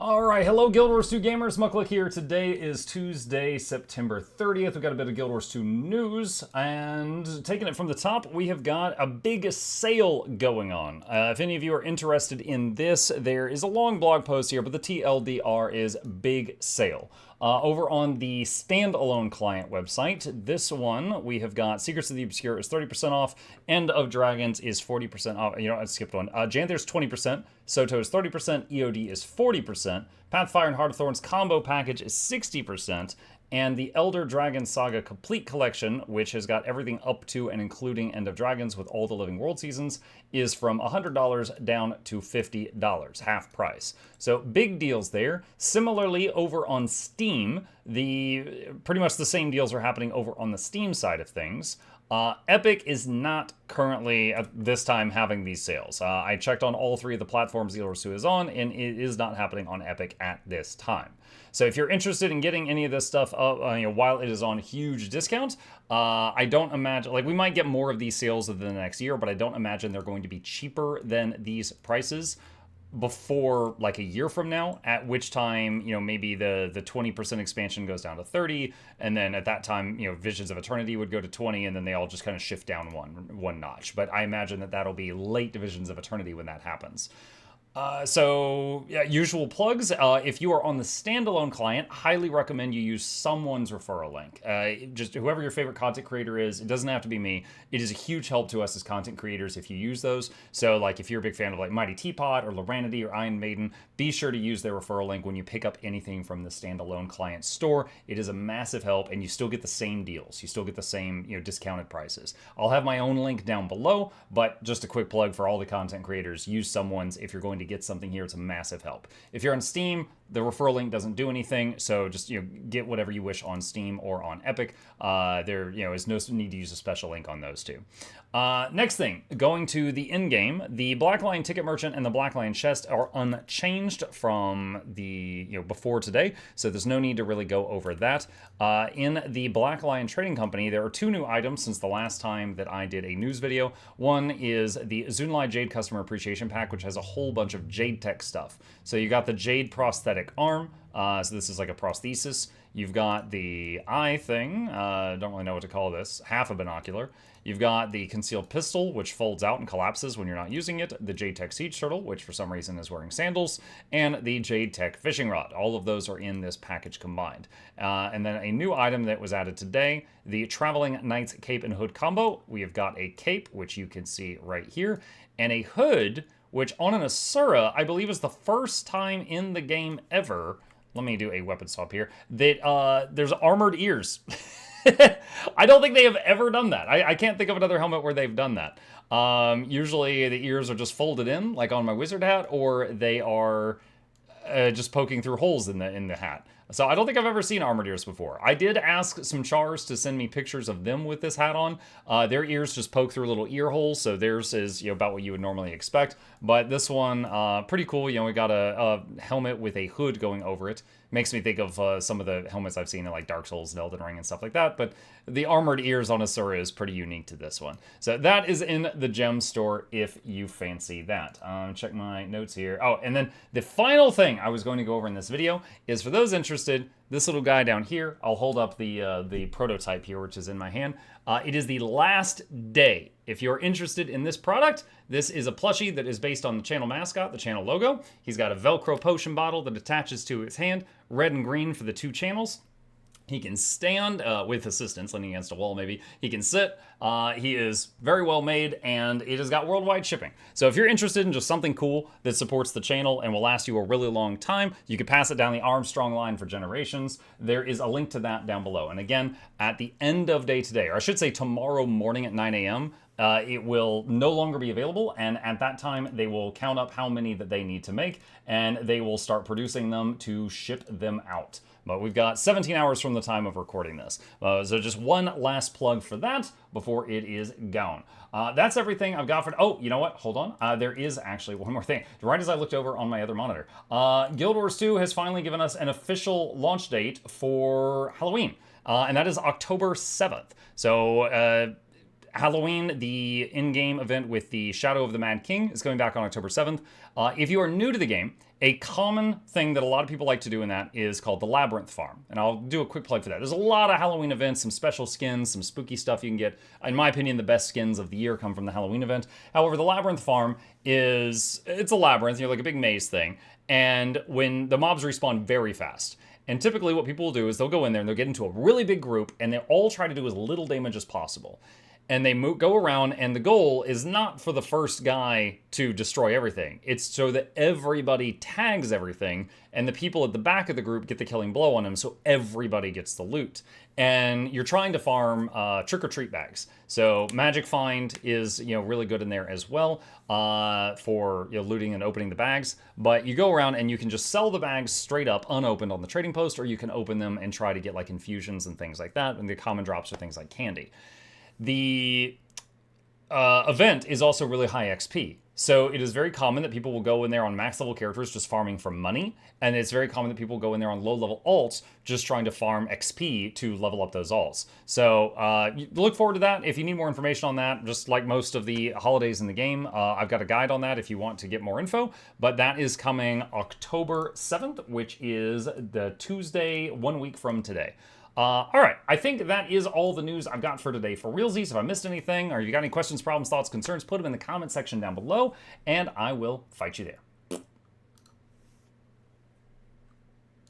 Alright, hello Guild Wars 2 gamers, Mukluk here. Today is Tuesday, September 30th. We've got a bit of Guild Wars 2 news, and taking it from the top, we have got a big sale going on. If any of you are interested in this, there is a long blog post here, but the TLDR is big sale. Over on the standalone client website, this one, we have got Secrets of the Obscure is 30% off, End of Dragons is 40% off, you know, I skipped one, Janther's 20%, Soto is 30%, EOD is 40%, Pathfire and Heart of Thorns combo package is 60%, and the Elder Dragon Saga Complete Collection, which has got everything up to and including End of Dragons with all the Living World seasons, is from $100 down to $50, half price. So big deals there. Similarly, over on Steam, pretty much the same deals are happening over on the Steam side of things. Epic is not currently at this time having these sales. I checked on all three of the platforms Guild Wars 2 is on, and it is not happening on Epic at this time. So if you're interested in getting any of this stuff while it is on huge discount, I don't imagine, like, we might get more of these sales within the next year, but I don't imagine they're going to be cheaper than these prices before like a year from now, at which time, you know, maybe the 20% expansion goes down to 30, and then at that time, you know, Visions of Eternity would go to 20, and then they all just kind of shift down one notch. But I imagine that that'll be late Visions of Eternity when that happens. So yeah, usual plugs. If you are on the standalone client, highly recommend you use someone's referral link. Just whoever your favorite content creator is. It doesn't have to be me. It is a huge help to us as content creators if you use those. So like if you're a big fan of like Mighty Teapot or Loranity or Iron Maiden, be sure to use their referral link when you pick up anything from the standalone client store. It is a massive help, and you still get the same deals. You still get the same, you know, discounted prices. I'll have my own link down below, but just a quick plug for all the content creators, use someone's if you're going to get something here. It's a massive help. If you're on Steam, the referral link doesn't do anything, so just, you know, get whatever you wish on Steam or on Epic. There, you know, is no need to use a special link on those two. Next thing, going to the in-game, the Black Lion Ticket Merchant and the Black Lion Chest are unchanged from the, you know, before today, so there's no need to really go over that. In the Black Lion Trading Company, there are two new items since the last time that I did a news video. One is the Zunlai Jade Customer Appreciation Pack, which has a whole bunch of Jade tech stuff. So you got the Jade prosthetic arm, so this is like a prosthesis. You've got the eye thing, don't really know what to call this, half a binocular. You've got the concealed pistol, which folds out and collapses when you're not using it, the Jade Tech Siege Turtle, which for some reason is wearing sandals, and the Jade Tech Fishing Rod. All of those are in this package combined. And then a new item that was added today, the Traveling Knight's Cape and Hood combo. We have got a cape, which you can see right here, and a hood, which on an Asura, I believe is the first time in the game ever, let me do a weapon swap here, that there's armored ears. I don't think they have ever done that. I can't think of another helmet where they've done that. Usually the ears are just folded in, like on my wizard hat, or they are just poking through holes in the hat. So I don't think I've ever seen armored ears before. I did ask some chars to send me pictures of them with this hat on. Their ears just poke through little ear holes, so theirs is, you know, about what you would normally expect. But this one, pretty cool. You know, we got a helmet with a hood going over it. Makes me think of some of the helmets I've seen in like Dark Souls and Elden Ring and stuff like that. But the armored ears on Asura is pretty unique to this one. So that is in the gem store if you fancy that. Check my notes here. Oh, and then the final thing I was going to go over in this video is for those interested, this little guy down here. I'll hold up the prototype here, which is in my hand. It is the last day. If you're interested in this product, this is a plushie that is based on the channel mascot, the channel logo. He's got a Velcro potion bottle that attaches to his hand, red and green for the two channels. He can stand with assistance, leaning against a wall maybe. He can sit. He is very well made, and it has got worldwide shipping. So if you're interested in just something cool that supports the channel and will last you a really long time, you could pass it down the Armstrong line for generations. There is a link to that down below. And again, at the end of day today, or I should say tomorrow morning at 9 a.m., it will no longer be available, and at that time they will count up how many that they need to make, and they will start producing them to ship them out. But we've got 17 hours from the time of recording this. So just one last plug for that before it is gone. That's everything I've got for... Oh, you know what? Hold on. There is actually one more thing. Right as I looked over on my other monitor. Guild Wars 2 has finally given us an official launch date for Halloween. And that is October 7th. So... Halloween, the in-game event with the Shadow of the Mad King is coming back on October 7th. If you are new to the game, a common thing that a lot of people like to do in that is called the Labyrinth Farm. And I'll do a quick plug for that. There's a lot of Halloween events, some special skins, some spooky stuff you can get. In my opinion, the best skins of the year come from the Halloween event. However, the Labyrinth Farm it's a labyrinth, like a big maze thing. And when the mobs respawn very fast. And typically what people will do is they'll go in there and they'll get into a really big group and they all try to do as little damage as possible. And they go around, and the goal is not for the first guy to destroy everything. It's so that everybody tags everything, and the people at the back of the group get the killing blow on them, so everybody gets the loot. And you're trying to farm trick-or-treat bags. So Magic Find is really good in there as well for looting and opening the bags. But you go around and you can just sell the bags straight up unopened on the trading post, or you can open them and try to get like infusions and things like that. And the common drops are things like candy. The event is also really high XP. So it is very common that people will go in there on max level characters just farming for money. And it's very common that people go in there on low level alts just trying to farm XP to level up those alts. So look forward to that. If you need more information on that, just like most of the holidays in the game, I've got a guide on that if you want to get more info. But that is coming October 7th, which is the Tuesday, 1 week from today. All right, I think that is all the news I've got for today for realsies. If I missed anything, or if you got any questions, problems, thoughts, concerns, put them in the comment section down below, and I will fight you there.